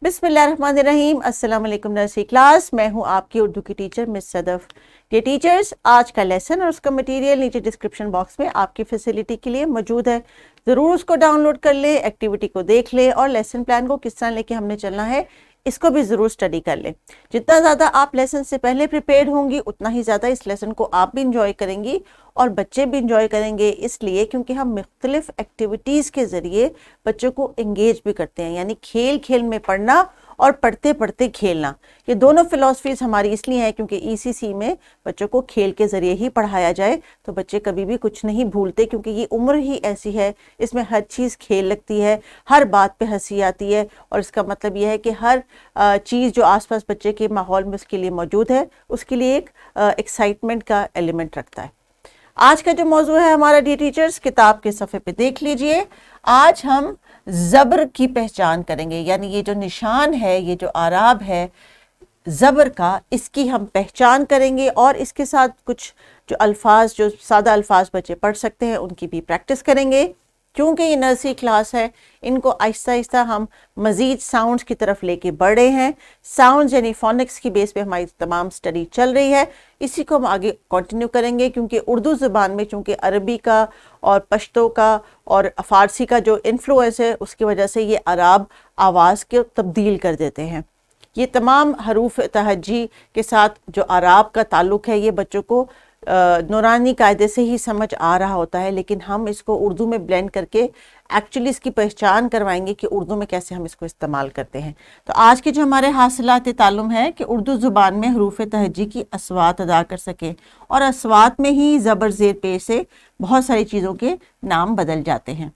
बिस्मिल्लाहिर्रहमानिर्रहीम। अस्सलाम वालेकुम नर्सरी क्लास। मैं हूं आपकी उर्दू की टीचर मिस सदफ। ये टीचर्स, आज का लेसन और उसका मटेरियल नीचे डिस्क्रिप्शन बॉक्स में आपकी फैसिलिटी के लिए मौजूद है। ज़रूर उसको डाउनलोड कर लें, एक्टिविटी को देख लें और लेसन प्लान को किस तरह लेके हमने चलना है इसको भी ज़रूर स्टडी कर लें। जितना ज़्यादा आप लेसन से पहले प्रिपेयर्ड होंगी उतना ही ज़्यादा इस लेसन को आप भी इंजॉय करेंगी और बच्चे भी इंजॉय करेंगे, इसलिए क्योंकि हम मुख्तलिफ एक्टिविटीज़ के ज़रिए बच्चों को इंगेज भी करते हैं, यानी खेल खेल में पढ़ना और पढ़ते पढ़ते खेलना। ये दोनों फिलॉसफीज़ हमारी इसलिए हैं क्योंकि ईसीसी में बच्चों को खेल के ज़रिए ही पढ़ाया जाए तो बच्चे कभी भी कुछ नहीं भूलते, क्योंकि ये उम्र ही ऐसी है, इसमें हर चीज़ खेल लगती है, हर बात पे हंसी आती है। और इसका मतलब ये है कि हर चीज़ जो आसपास बच्चे के माहौल में उसके लिए मौजूद है उसके लिए एक एक्साइटमेंट का एलिमेंट रखता है। आज का जो मौजू है हमारा डी टीचर्स, किताब के सफ़े पे देख लीजिए। आज हम ज़बर की पहचान करेंगे, यानी ये जो निशान है, ये जो आराब है ज़बर का, इसकी हम पहचान करेंगे और इसके साथ कुछ जो अल्फाज, जो सादा अल्फाज बच्चे पढ़ सकते हैं उनकी भी प्रैक्टिस करेंगे। क्योंकि ये नर्सरी क्लास है, इनको आहिस्ता आहिस्ता हम मज़ीद साउंड्स की तरफ लेके बढ़ रहे हैं। साउंड्स यानी फोनिक्स की बेस पे हमारी तमाम स्टडी चल रही है, इसी को हम आगे कंटिन्यू करेंगे। क्योंकि उर्दू ज़ुबान में चूँकि अरबी का और पश्तो का और फ़ारसी का जो इन्फ्लुएंस है उसकी वजह से ये अराब आवाज़ को तब्दील कर देते हैं। ये तमाम हरूफ तहज्जी के साथ जो अराब का ताल्लुक़ है ये बच्चों को नूरानी कायदे से ही समझ आ रहा होता है, लेकिन हम इसको उर्दू में ब्लेंड करके एक्चुअली इसकी पहचान करवाएंगे कि उर्दू में कैसे हम इसको इस्तेमाल करते हैं। तो आज के जो हमारे हासिलात तालुम है कि उर्दू ज़ुबान में हरूफ तहज्जी की असवात अदा कर सकें, और असवात में ही ज़बर ज़ेर पेश से बहुत सारी चीज़ों के नाम बदल जाते हैं।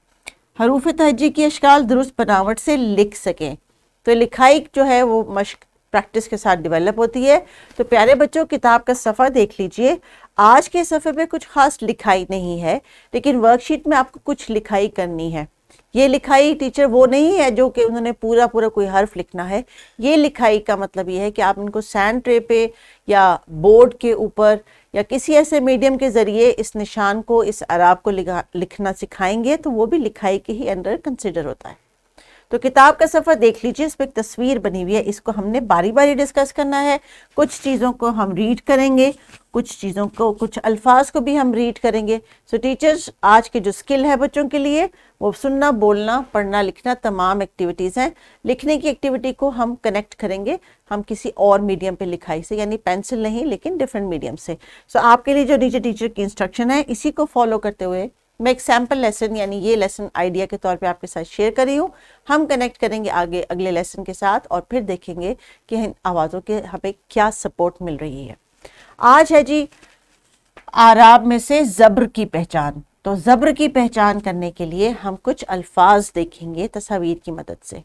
हरूफ तहज्जी की अशकाल दुरुस्त बनावट से लिख सकें, तो लिखाई जो है वो मश्क प्रैक्टिस के साथ डेवलप होती है। तो प्यारे बच्चों, किताब का सफ़ा देख लीजिए। आज के सफ़े पे कुछ ख़ास लिखाई नहीं है, लेकिन वर्कशीट में आपको कुछ लिखाई करनी है। ये लिखाई टीचर वो नहीं है जो कि उन्होंने पूरा पूरा कोई हर्फ लिखना है। ये लिखाई का मतलब ये है कि आप इनको सैंड ट्रे पे या बोर्ड के ऊपर या किसी ऐसे मीडियम के ज़रिए इस निशान को, इस अराब को लिखना सिखाएंगे तो वो भी लिखाई के ही अंडर कंसिडर होता है। तो किताब का सफ़र देख लीजिए, इस पर एक तस्वीर बनी हुई है, इसको हमने बारी बारी डिस्कस करना है। कुछ चीज़ों को हम रीड करेंगे, कुछ चीज़ों को, कुछ अल्फाज को भी हम रीड करेंगे। सो टीचर्स, आज के जो स्किल है बच्चों के लिए वो सुनना, बोलना, पढ़ना, लिखना, तमाम एक्टिविटीज़ हैं। लिखने की एक्टिविटी को हम कनेक्ट करेंगे हम किसी और मीडियम पे लिखाई से, यानी पेंसिल नहीं लेकिन डिफरेंट मीडियम से। सो आपके लिए जो नीचे टीचर की इंस्ट्रक्शन है इसी को फॉलो करते हुए मैं एक सैम्पल लेसन, यानी ये लेसन आइडिया के तौर पे आपके साथ शेयर कर रही हूँ। हम कनेक्ट करेंगे आगे अगले लेसन के साथ और फिर देखेंगे कि इन आवाज़ों के हमें क्या सपोर्ट मिल रही है। आज है जी आराब में से ज़ब्र की पहचान। तो ज़ब्र की पहचान करने के लिए हम कुछ अल्फाज देखेंगे तस्वीर की मदद से।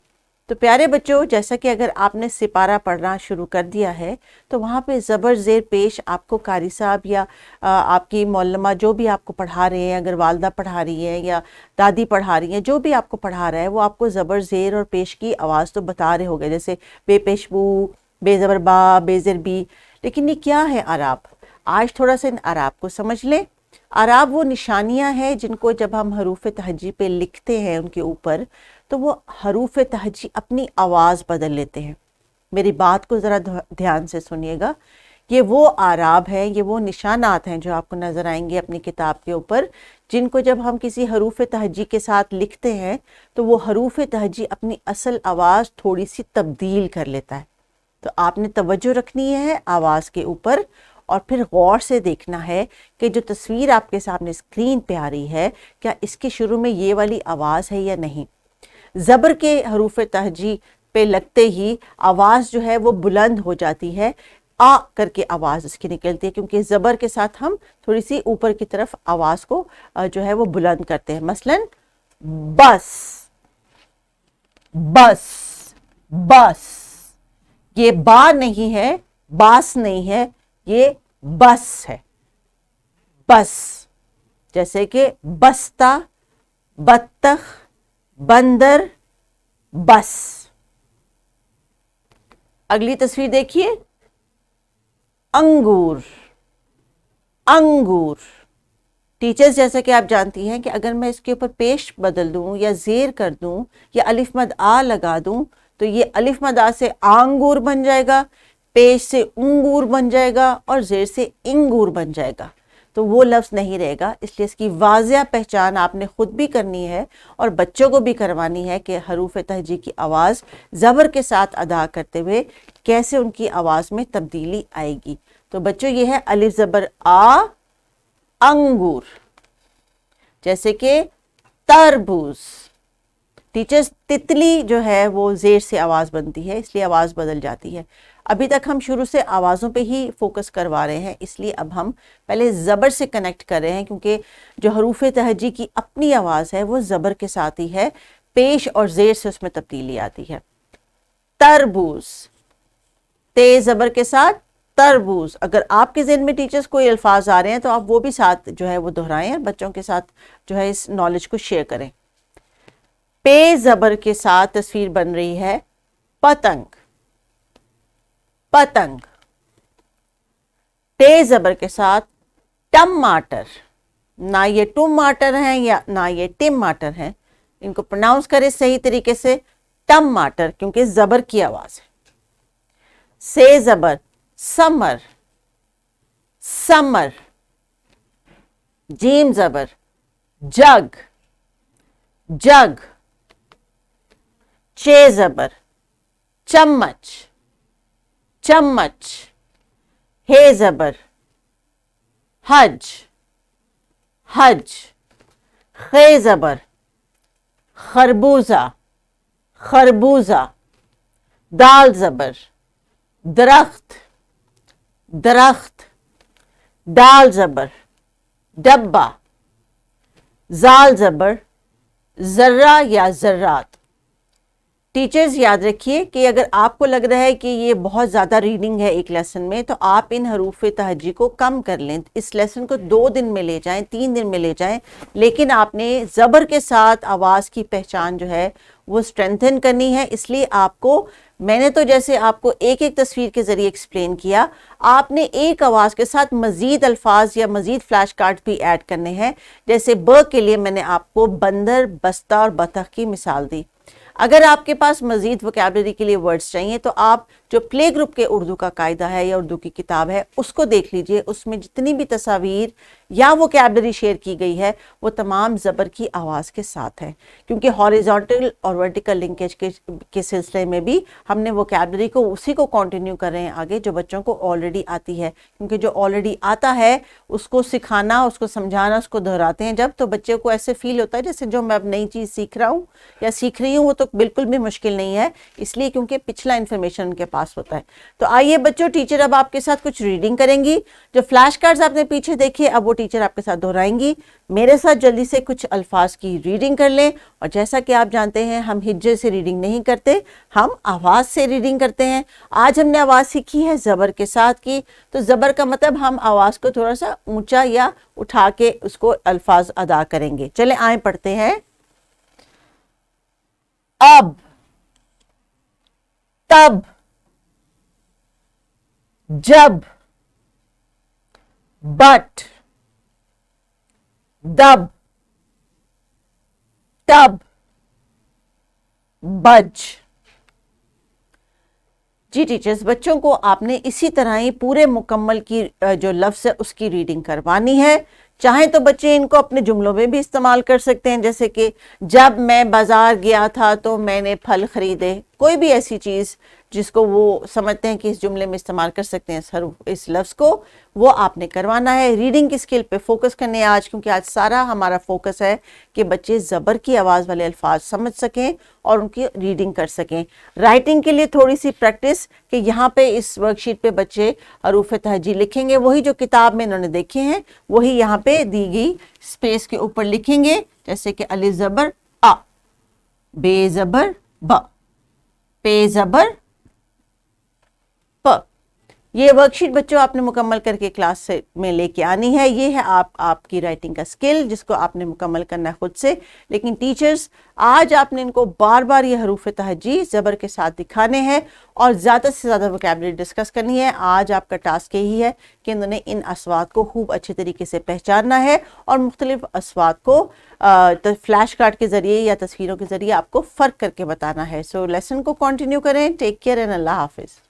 तो प्यारे बच्चों, जैसा कि अगर आपने सिपारा पढ़ना शुरू कर दिया है तो वहाँ पे ज़बर ज़ेर पेश आपको कारी साहब या आपकी मौलमा जो भी आपको पढ़ा रहे हैं, अगर वालदा पढ़ा रही है या दादी पढ़ा रही हैं, जो भी आपको पढ़ा रहा है वो आपको ज़बर ज़ेर और पेश की आवाज़ तो बता रहे होंगे, जैसे बेपेश बू, बेज़बर बा, बेज़र बी। लेकिन ये क्या है अराब? आज थोड़ा सा इन अराब को समझ लें। अराब वो निशानियाँ हैं जिनको जब हम हरूफ तहज्जी पे लिखते हैं उनके ऊपर, तो वो हरूफ तहज्जी अपनी आवाज़ बदल लेते हैं। मेरी बात को ज़रा ध्यान से सुनिएगा। ये वो आराब है, ये वो निशानात हैं जो आपको नज़र आएंगे अपनी किताब के ऊपर, जिनको जब हम किसी हरूफ तहज्जी के साथ लिखते हैं तो वो हरूफ तहज्जी अपनी असल आवाज़ थोड़ी सी तब्दील कर लेता है। तो आपने तवज्जो रखनी है आवाज़ के ऊपर और फिर गौर से देखना है कि जो तस्वीर आपके सामने स्क्रीन पे आ रही है, क्या इसके शुरू में ये वाली आवाज़ है या नहीं। ज़बर के हरूफ तहज्जी पे लगते ही आवाज़ जो है वो बुलंद हो जाती है, आ करके आवाज़ इसकी निकलती है, क्योंकि ज़बर के साथ हम थोड़ी सी ऊपर की तरफ आवाज़ को जो है वो बुलंद करते हैं। मसलन बस, बस, बस। ये बा नहीं है, बास नहीं है, ये बस है, बस। जैसे कि बस्ता, बत्तख, बंदर, बस। अगली तस्वीर देखिए, अंगूर, अंगूर। टीचर्स, जैसा कि आप जानती हैं कि अगर मैं इसके ऊपर पेश बदल दूं या ज़ेर कर दूं या अलिफ मद आ लगा दूं تو یہ الف مدا سے آنگور بن جائے گا، پیش سے انگور بن جائے گا اور زیر سے انگور بن جائے گا، تو وہ لفظ نہیں رہے گا۔ اس لیے اس کی واضح پہچان آپ نے خود بھی کرنی ہے اور بچوں کو بھی کروانی ہے کہ حروف تہجی کی آواز زبر کے ساتھ ادا کرتے ہوئے کیسے ان کی آواز میں تبدیلی آئے گی۔ تو بچوں یہ ہے الف زبر آ، انگور، جیسے کہ تربوز۔ ٹیچرز تتلی جو ہے وہ زیر سے آواز بنتی ہے، اس لیے آواز بدل جاتی ہے۔ ابھی تک ہم شروع سے آوازوں پہ ہی فوکس کروا رہے ہیں، اس لیے اب ہم پہلے زبر سے کنیکٹ کر رہے ہیں، کیونکہ جو حروف تہجی کی اپنی آواز ہے وہ زبر کے ساتھ ہی ہے، پیش اور زیر سے اس میں تبدیلی آتی ہے۔ تربوز، تیز زبر کے ساتھ تربوز۔ اگر آپ کے ذہن میں ٹیچرز کوئی الفاظ آ رہے ہیں تو آپ وہ بھی ساتھ جو ہے وہ دہرائیں اور بچوں کے ساتھ جو ہے اس نالج کو شیئر کریں۔ پے زبر کے ساتھ تصویر بن رہی ہے پتنگ، پتنگ۔ ٹے زبر کے ساتھ ٹماٹر، نہ یہ ٹماٹر ہیں یا نہ یہ ٹماٹر ہیں، ان کو پروناؤنس کریں صحیح طریقے سے ٹماٹر، کیونکہ زبر کی آواز ہے۔ سے زبر سمر، سمر۔ جیم زبر جگ، جگ۔ چے زبر چمچ، چمچ۔ ہے زبر حج، حج۔ خے زبر خربوزہ، خربوزہ۔ دال زبر درخت، درخت۔ ڈال زبر ڈبہ۔ زال زبر ذرہ یا ذرات۔ ٹیچرز یاد رکھیے کہ اگر آپ کو لگ رہا ہے کہ یہ بہت زیادہ ریڈنگ ہے ایک لیسن میں، تو آپ ان حروف تہجی کو کم کر لیں، اس لیسن کو 2 دن میں لے جائیں، 3 دن میں لے جائیں، لیکن آپ نے زبر کے ساتھ آواز کی پہچان جو ہے وہ اسٹرینتھن کرنی ہے۔ اس لیے آپ کو، میں نے تو جیسے آپ کو ایک ایک تصویر کے ذریعے ایکسپلین کیا، آپ نے ایک آواز کے ساتھ مزید الفاظ یا مزید فلیش کارڈ بھی ایڈ کرنے ہیں۔ جیسے ب کے لیے میں نے آپ کو بندر، بستہ اور بطخ کی مثال دی۔ اگر آپ کے پاس مزید وکیبلری کے لیے ورڈز چاہیے تو آپ جو پلے گروپ کے اردو کا قاعدہ ہے یا اردو کی کتاب ہے اس کو دیکھ لیجئے، اس میں جتنی بھی تصاویر یا وکیبلری شیئر کی گئی ہے وہ تمام زبر کی آواز کے ساتھ ہے، کیونکہ ہاریزونٹل اور ورٹیکل لنکیج کے سلسلے میں بھی ہم نے وکیبلری کو اسی کو کنٹینیو کر رہے ہیں آگے جو بچوں کو آلریڈی آتی ہے، کیونکہ جو آلریڈی آتا ہے اس کو سکھانا، اس کو سمجھانا، اس کو دہراتے ہیں جب، تو بچے کو ایسے فیل ہوتا ہے جیسے جو میں اب نئی چیز سیکھ رہا ہوں یا سیکھ رہی ہوں وہ تو بالکل بھی مشکل نہیں ہے، اس لیے کیونکہ پچھلا انفارمیشن ان کے پاس ہوتا ہے۔ تو آئیے بچوں، ٹیچر اب آپ کے ساتھ کچھ ریڈنگ کریں گی، جو فلیش کارڈز آپ نے پیچھے دیکھے اب وہ ٹیچر آپ کے ساتھ دہرائیں گی۔ میرے ساتھ جلدی سے کچھ الفاظ کی ریڈنگ کر لیں، اور جیسا کہ آپ جانتے ہیں ہم ہجے سے ریڈنگ نہیں کرتے، ہم آواز سے ریڈنگ کرتے ہیں۔ آج ہم نے آواز سیکھی ہے زبر کے ساتھ کی، تو زبر کا مطلب ہم آواز کو تھوڑا سا اونچا یا اٹھا کے اس کو الفاظ ادا کریں گے۔ چلیں آئیں پڑھتے ہیں۔ اب، تب، جب، بٹ، دب، تب، بج۔ جی ٹیچرز، بچوں کو آپ نے اسی طرح ہی پورے مکمل کی جو لفظ ہے اس کی ریڈنگ کروانی ہے۔ چاہیں تو بچے ان کو اپنے جملوں میں بھی استعمال کر سکتے ہیں، جیسے کہ جب میں بازار گیا تھا تو میں نے پھل خریدے، کوئی بھی ایسی چیز جس کو وہ سمجھتے ہیں کہ اس جملے میں استعمال کر سکتے ہیں اس لفظ کو، وہ آپ نے کروانا ہے۔ ریڈنگ کی سکل پہ فوکس کرنے آج، کیونکہ آج سارا ہمارا فوکس ہے کہ بچے زبر کی آواز والے الفاظ سمجھ سکیں اور ان کی ریڈنگ کر سکیں۔ رائٹنگ کے لیے تھوڑی سی پریکٹس کہ یہاں پہ اس ورک شیٹ پہ بچے حروف تہجی لکھیں گے، وہی جو کتاب میں انہوں نے دیکھے ہیں وہی یہاں پہ دی گئی اسپیس کے اوپر لکھیں گے، جیسے کہ الف زبر آ، بے زبر ب، پے زبر پ، یہ ورک شیٹ بچوں آپ نے مکمل کر کے کلاس سے میں لے کے آنی ہے. یہ ہے آپ کی رائٹنگ کا سکل جس کو آپ نے مکمل کرنا ہے خود سے. لیکن ٹیچرز آج آپ نے ان کو بار بار یہ حروف تہجی زبر کے ساتھ دکھانے ہیں اور زیادہ سے زیادہ ووکیبلری ڈسکس کرنی ہے. آج آپ کا ٹاسک یہی ہے کہ انہوں نے ان اصوات کو خوب اچھے طریقے سے پہچاننا ہے اور مختلف اصوات کو فلیش کارڈ کے ذریعے یا تصویروں کے ذریعے آپ کو فرق کر کے بتانا ہے. سو لیسن کو کنٹینیو کریں. ٹیک کیئر اینڈ اللہ حافظ.